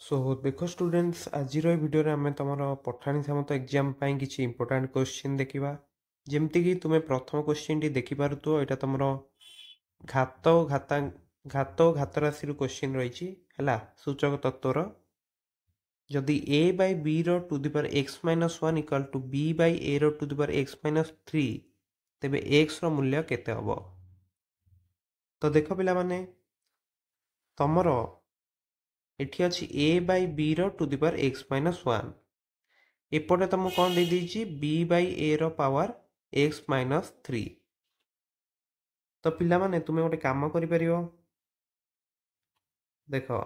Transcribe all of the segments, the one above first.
सो देखो स्टूडेंट्स आज भिडियो रे आमे तुम पठाणी सामंत एग्जाम किसी इंपोर्टाट क्वेश्चन देखा जमती कि तुम्हें प्रथम क्वेश्चन टी देखिपु यहाँ तुम घात और घात और घात राशि क्वेश्चन रही है सूचक तत्वर जदि a by b to the power x minus 1 equal to b by a to the power x minus 3 तेबे x रो मूल्य केते हबो। तो देख पिला माने तमरो एठी अछि a by b to the power x minus 1 एपटे तुमको कौन दे दीजिए b by a रो पावर x माइनस 3। तो पिला माने तुम्हें गोटे काम करि परियो देखो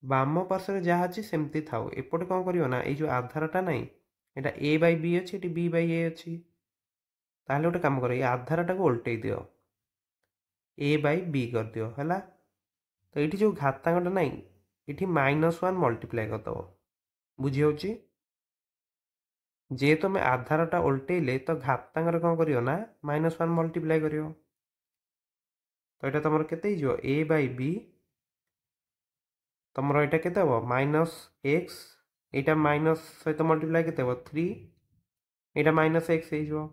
बाम पार्श्व जहाँ अच्छी सेमती थाउ एपटे कौन करियो ना ये जो आधारटा नहीं एटा a by b अच्छी एटी b by a अच्छी ताहले गोटे काम करो ये आधारटा को उल्टे दियो a by b कर दियो हैला। तो ये जो घातांकटा नहीं ये -1 मल्टीप्लाई करदब बुझी होची जे तुम आधारटा उल्टेले तो घातांकर कौन करियो ना -1 मल्टीप्लाई करियो। तो यहाँ तुम केते जो a by b तुम यहाँ केते हम -x यहाँ माइनस सहित मल्टीप्लाई केते हम 3 यहाँ -x हो।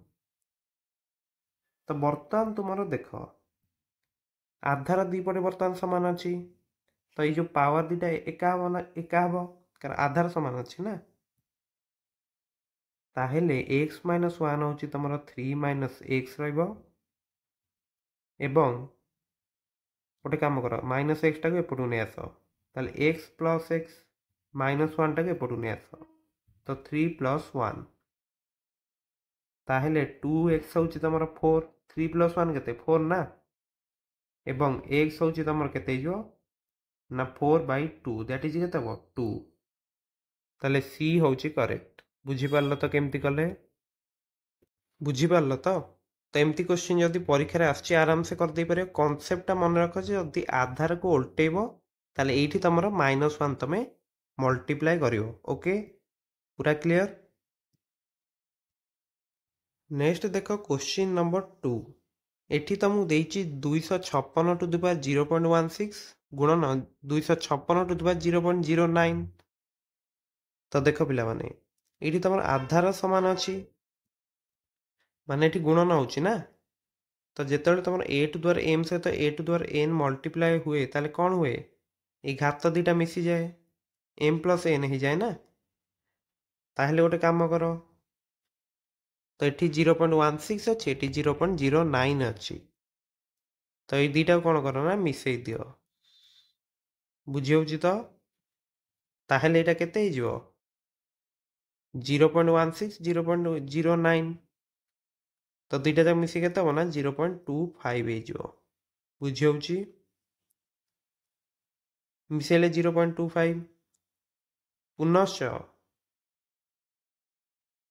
तो बर्तमान तुम देख आधार दीपटे बर्तमान सामान अच्छी तो ये जो पावर दीटा एका हम ना एका हम कारण आधार सामान अच्छी ना ताहेले x माइनस 1 हूँ तुम 3 माइनस x एवं गोटे काम कर माइनस एक्स टाक एपटू नहीं आस ताले एक्स प्लस एक्स -1 टाक एपटू नहीं आस तो 3 प्लस 1 ताहेले 2x हूँ तुम 4 3 प्लस 1 केते 4 ना एवं x हूँ तुम केते जो ना 4 by 2 दैट इज केते 2 ताले सी हूँ करेक्ट बुझी पारल तो केमती कले बुझी पारल तो एमती क्वेश्चन जदि परीक्षा आसछि आराम से कर दे परियो कांसेप्टटा मन रख जदि आधार को उल्टेबो ताले एठी तमरो -1 तमे मल्टीप्लाई करियो ओके पूरा क्लियर। नेक्स्ट देखो क्वेश्चन नंबर 2 एठी तुमको देइछि 256 टू द पावर 0.16 गुणन 256 टू द पावर 0.09। तो देखो पिला माने एठी तमर आधार समान अछि माने एठी गुणन होछि ना तो जिते तुम ए टू द्वार एम सहित ए टू द्वार एन मल्टीप्लाई हुए ताले कौन हुए ये घात दीटा मिसी जाए एम प्लस एन हो जाए ना ताहले गोटे काम कर तो ये 0.16 अच्छे ये 0.09 अच्छी तो ये दीटा कौन कर ना मिसई दियो बुझी तो ताहले एटा केते ही जो 0.16 0.09 तो दीटा तक मिसी केते हो ना 0.25 हो बुझी मिसेले 0.25 पुनश्च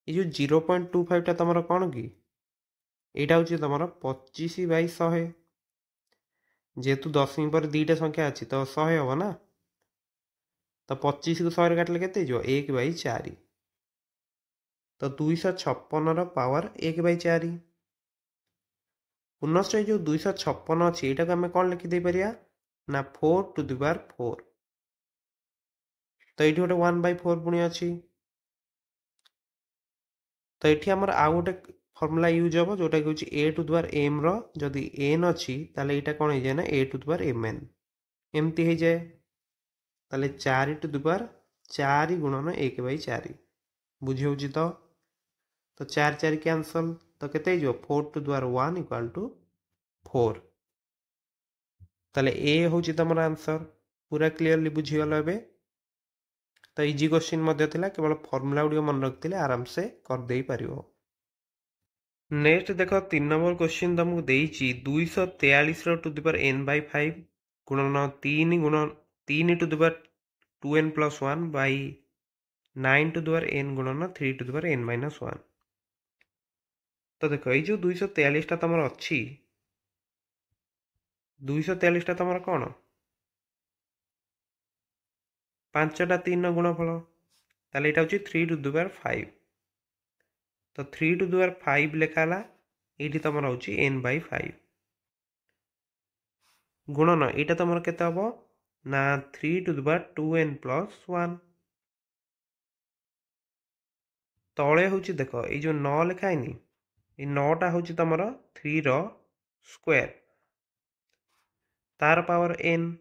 ये जो 0.25 टा तुम कौन कि यहाँ हूँ तुम 25/100 जेहेतु दशमी पर दीटा संख्या अच्छी तो 100 हम ना तो 25 को 100 काटिले केते जो 1/4 तो 256 पावर 1/4 पुनश्च जो 256 अच्छी यहाँ आम कौन लिखिदे पारिया ना 4 टू द पावर 4 तो ये गोटे 1/4 पुणी अच्छी तो ये आमर आउ गोटे फर्मूला यूज हम जोटा कि हूँ a to the power m रदि एन अच्छी ताले यहाँ कौन हो जाए ना a to the power m n एमती हो जाए ताले 4 टू द पावर 4 गुणन 1/4 बुझी होची तो 4 4 कैंसल तो केते जो 4 to the power 1 equal to 4 ताले ए होची तमर आंसर पूरा क्लियरली बुझी गलो एबे। तो इजी क्वेश्चन मध्य थिला केवल फॉर्मूला गुडी मन रखथिले आराम से कर देई परियो। नेक्स्ट देखो 3 नंबर क्वेश्चन तुमको देइची 243 टू द पावर n/5 गुणन 3 to the power 2n + 1 by 9 to the power n गुणन 3 टू द पावर n - 1। तो देखो ये जो 243 टा तुम अच्छी 243 टा तुम कौन 5टा 3 गुणफल ताले यहाँ हूँ 3 टू द पावर 5 तो 3 टू द पावर 5 लिखाला ये तुम हूँ n/5 गुणन यहाँ तुम केते हम ना 3 to the power 2n plus 1 तले हूँ देख ये जो 9 लिखाएनि ये 9टा हूँ तुम 3 रो स्क्वायर तार पावर n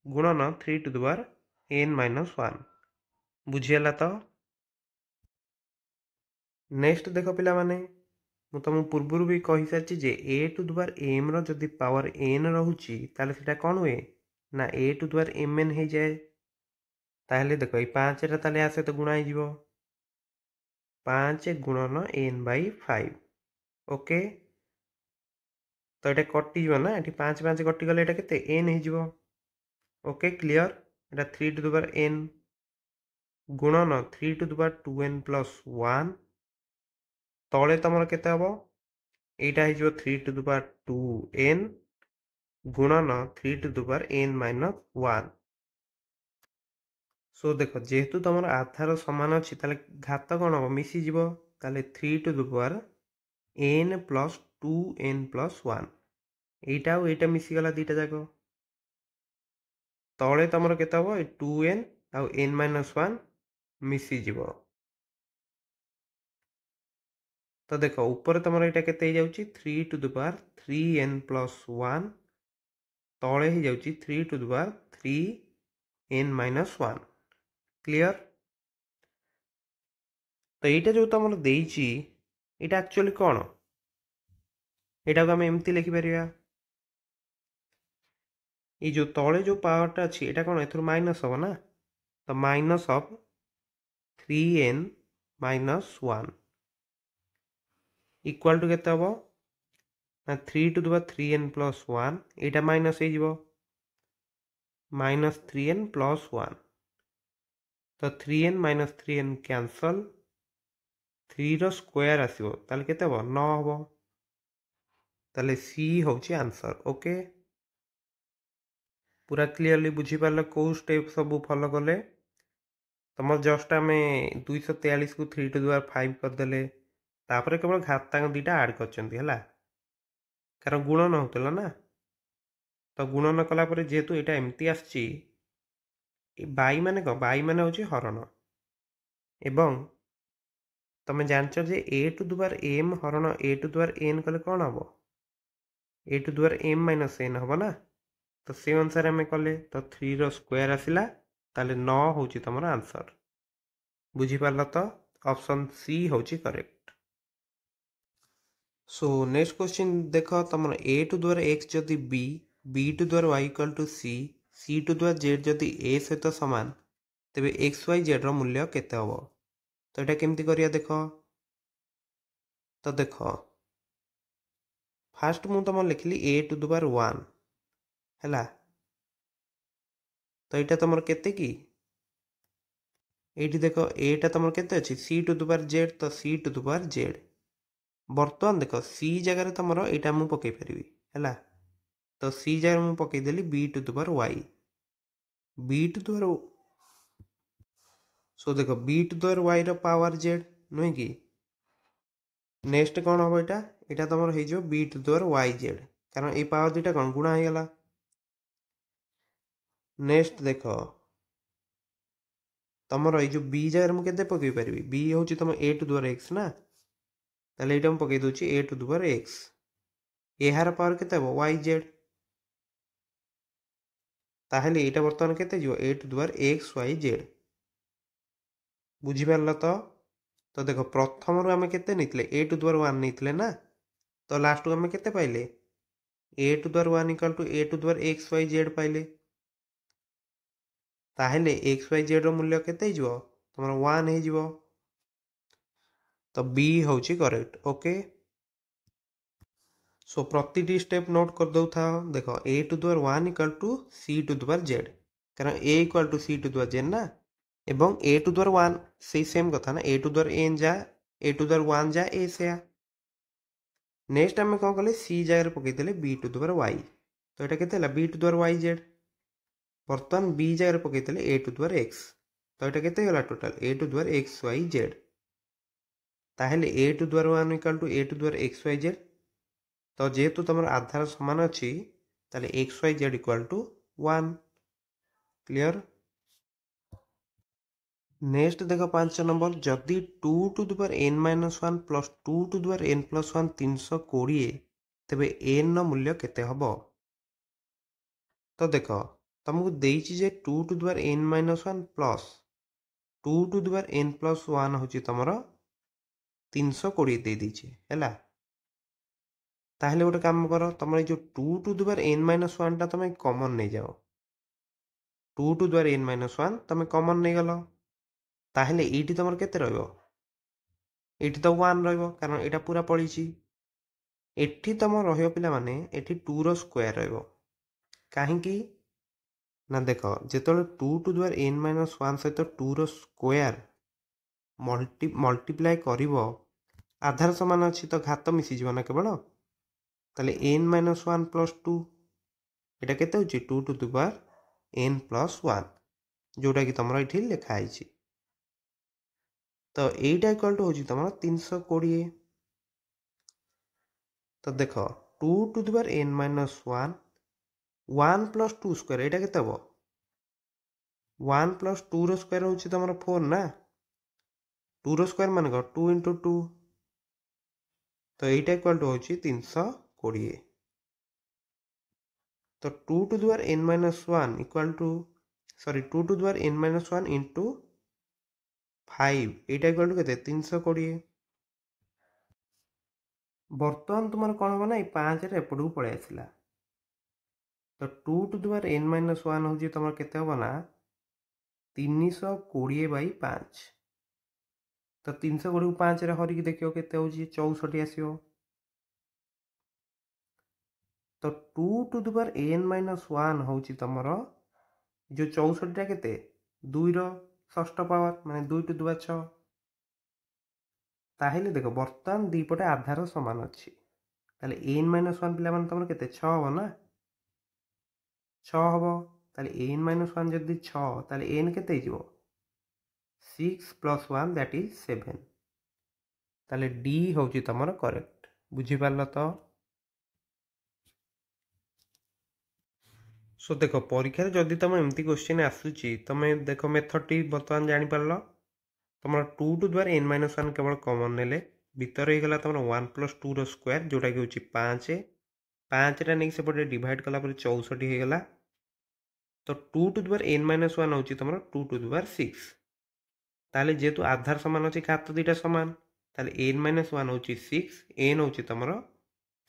गुणन 3 to the power n minus 1 बुझीगला तो नेक्स्ट देख पिला माने मु तुम पूर्व भी कही सारी जे a to the power m रो जदि पावर n रोची ताले सेटा कौन हुए ना a to the power mn हो जाए ताहले देखो ये 5 टा ताले आसे तो गुणा हो 5 गुणन n बाई 5 ओके तो ये कटिज ना ये 5 5 कटिगले ये के n हो ओके क्लियर ये 3 टू द पावर n गुणन 3 to the power 2n plus 1 तले तुम के यहाँ हो 3 टू द पावर 2n गुणन 3 to the power n minus 1 सो देख जेहेतु तुम आधार सामान अच्छी घात कौन हम मिसीज 3 to the power n plus 2n plus 1 एटा आउ एटा मिसीगला दीटा जाक तले तुम के 2n आउ n माइनस 1 मिसीज तो देख ऊपर तुम यहाँ के 3 to the power 3n plus 1 तले ही जाउची 3 to the power 3n minus 1 clear तो यहाँ जो तुम देची यहाँ एक्चुअली कौन यहाँ को आम एमती लिखिपर ये जो तले जो पावरटा अच्छी यहाँ कौन ए माइनस हम ना तो minus of 3n minus 1 equal to केते हम ना 3 to the power 3n plus 1 यहाँ माइनस हो माइनस 3n प्लस 1 तो 3n माइनस 3n कैंसल 3 रो स्क्वायर आसो ताले केते हम 9 हम ताले सी होची आंसर ओके पूरा क्लियरली बुझीपार कौ स्टेप सब फॉलो कले तुम जस्ट आम 243 को 3 टू द पावर 5 करदे तापर केवल घातांक दीटा आड कर कारण गुणन होता ना तो गुणन कलापर जेहेतु यहाँ एमती आसी बाई माने कौन बाई माने हूँ हरण एवं तुम जानच जे a to the power m हरण a to the power n कले कौन हम a to the power m minus n हम ना तो से अनुसार आम कले तो 3 रो स्क्वायर आसला ताले 9 हूँ तुम आंसर बुझीपार तो ऑप्शन सी हूँ करेक्ट सो नेक्स्ट क्वेश्चन देख तुम a to the power x जदि b to the power y equal to c to the power z जदि a सहित सामान तेबे एक्स वाई जेड मूल्य केते हम तो यहाँ केमती करिया देख तो देख फास्ट मु तुम लिखली a टू द पावर 1 है तो यहाँ तुम केते कि ये देख एटा तुम केते अच्छी सी टू द पावर जेड तो सी टू द पावर जेड बर्तमान देख सी जगह तुम यहाँ मुझे पकई पारि है तो सी जगह मुझे पकईदेली b to the power y b to the power सो देख b to the power y रो पावर जेड नुहे कि नेक्स्ट कौन हम यहाँ तुम हो b to the power y z कारण ये पावर दुटा कौन गुणा हो गला नेक्स्ट देख तुम ये बी जगह मुझे पकई पारि बी हूँ तुम a to the power x ना ताले ये पकई दूची a to the power x यार पावर केते हम वाई जेड ताहले यहाँ बर्तमान केते जो a to the power x y z बुझीपार तो देख प्रथम रू आम के ए टू द पावर 1 नहीं ना तो लास्ट को आम के पाइले a to the power 1 equal to a to the power x y z पाइले ताहले एक्स वाई जेड मूल्य केते तुम 1 हो तो बी हूँ करेक्ट ओके सो प्रति स्टेप नोट कर दो था देख a to the power 1 equal to c to the power z कारण a equal to c to the power z ना एवं ए टू द पावर 1 से सेम कथा ना a to the power n जा ए टू द पावर 1 जा ए से next आम कौन कले सी जगह पकईदे b to the power y तो यहाँ के b to the power y z बर्तमान बी जगह पकईदे a to the power x तो यहाँ के गला total a to the power x y z ताहले a to the power 1 equal to a to the power x y z तो जेहेतु तुम आधार सामान अच्छी ताले x y z equal to 1 clear. Next देख 5 नंबर, जदि 2 to the power n minus 1 plus 2 to the power n plus 1 320 तेबे n ର ମୂଲ୍ୟ କେତେ ହବ? ତ ଦେଖ ତମକୁ ଦେଇଛି ଯେ 2 to the power n minus 1 plus 2 to the power n plus 1 ହେଉଛି ତମର 320 ଦେଇ ଦେଇଛି ହେଲା। ତାହେଲେ ଗୋଟେ କାମ କର, ତମର ଏଇ ଯୋଉ 2 to the power n minus 1 ଟା ତମେ କମନ୍ ନେଇଯାଅ। 2 to the power n minus 1 ତମେ କମନ୍ ନେଇଗଲ, ତାହେଲେ ଏଇଠି ତମର କେତେ ରହିବ? ଏଇଠି ତ 1 ରହିବ, କାରଣ ଏଇଟା ପୁରା ପଳେଇଛି। ଏଠି ତମ ରହିବ ପିଲାମାନେ, ଏଠି 2 ର ସ୍କୋୟାର ରହିବ। କାହିଁକି ନା ଦେଖ, ଯେତେବେଳେ 2 to the power n minus 1 ସହିତ 2 ର ସ୍କୋୟାର ମଲ୍ଟିପ୍ଲାଏ କରିବ, ଆଧାର ସମାନ ଅଛି ତ ଘାତ ମିଶିଯିବ ନା କେବଳ। ତାହେଲେ n ମାଇନସ୍ 1 ପ୍ଲସ୍ 2 এটা କେତେ ହେଉଛି? 2 to the power n plus 1, ଯେଉଁଟାକି ତମର ଏଠି ଲେଖା ହେଇଛି। ତ ଏଇଟା ଇକ୍ୱାଲ୍ ଟୁ ହେଉଛି ତମର 320। ତ ଦେଖ 2 to the power n minus 1 1 plus 2 square, ଏଇଟା କେତେ ହେବ? 1 ପ୍ଲସ୍ 2 ର ସ୍କୋୟାର ହେଉଛି ତମର 4 ନା। 2 ର ସ୍କୋୟାର ମାନେ କ'ଣ? 2 ଇଣ୍ଟୁ 2। ତ এইটা ইকুয়াল টু হচ্ছে 320। তো 2 two the power n minus 1 equal to 2 to the power n minus 1 into 5 এইটা ইকুয়াল টু কেতে? 320। বর্তমান তোমার কোন হবো না, এই 5 রে এপটକୁ পড়ে আসিলা। তো 2 to the power n minus 1 হচ্ছে তোমার কেতে হবো না 320/5। তো 320 କୁ 5 ରେ ହରିକି ଦେଖିବ କେତେ ହେଉଛି? 64 ଆସିବ। तो 2 to the power n minus 1 ହେଉଛି ତମର जो 64ଟା କେତେ? 2 ର ଷଷ୍ଠ ପାୱାର ମାନେ 2 ଟୁ ଦ ପାୱାର 6। ତାହେଲେ ଦେଖ ବର୍ତ୍ତମାନ ଦୁଇପଟେ ଆଧାର ସମାନ ଅଛି, ତାହେଲେ n ମାଇନସ୍ 1 ପିଲାମାନେ ତମର କେତେ? 6 ହବ ନା, 6 ହବ। ତାହେଲେ n ମାଇନସ୍ 1 ଯଦି 6, ତାହେଲେ n କେତେ ହେଇଯିବ? 6 ପ୍ଲସ୍ 1 ଦ୍ୟାଟ୍ ଇଜ୍ 7। ତାହେଲେ ଡି ହେଉଛି ତମର କରେକ୍ଟ। ବୁଝିପାରିଲ ତ? सो देख परीक्षा जदि तुम एमती क्वेश्चन आसूची, तुम देख मेथड टी बर्तमान जानीपार तुम 2 to the power n minus 1 केवल कमन नेले भितर होगा तुम 1 प्लस 2 रो स्क्वायर जोटा कि हूँ 5 5 टा नहीं सेपटे डिवाइड कला 64 होगा। तो 2 to the power n minus 1 हूँ तुम 2 टू द पावर 6। ताले जेहेतु आधार सामान अच्छी घात दुईटा सामान, ताले n माइनस 1 हूँ 6, n हूँ तुम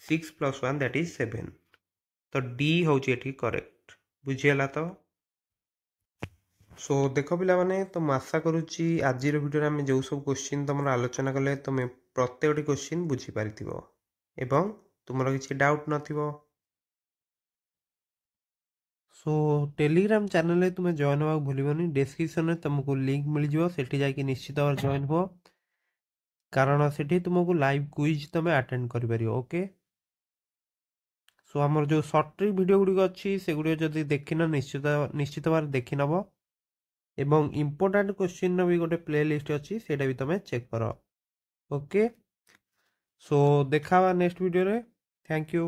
6 प्लस 1 दैट इज 7। तो डी हूँ ये करेक्ट। बुझीगला तो? सो देख पिला माने तो आशा करुच्ची आज भिडियो आम जो सब क्वेश्चन तुम आलोचना कले तुम प्रत्येक क्वेश्चन बुझीपार एवं तुमर किसी डाउट नथिबो। सो टेलीग्राम चैनल तुम जॉइन होगा भूलनी, डिस्क्रिप्शन में तुमको लिंक मिल जाओ, सेठी जाके निश्चित भाव जॉइन हो, कारण सेठी तुमको लाइव क्विज तुम अटेंड कर परियो। ओके, सो आमर जो सर्ट ट्रिक वीडियो गुड़िक अच्छी से गुड़ जब देखना निश्चित भाव देखी नब, एवं इम्पोर्टाट क्वेश्चन भी गोटे प्ले लिस्ट अच्छी से भी तुम चेक कर। ओके, सो देखा नेक्स्ट वीडियो रे। Thank you.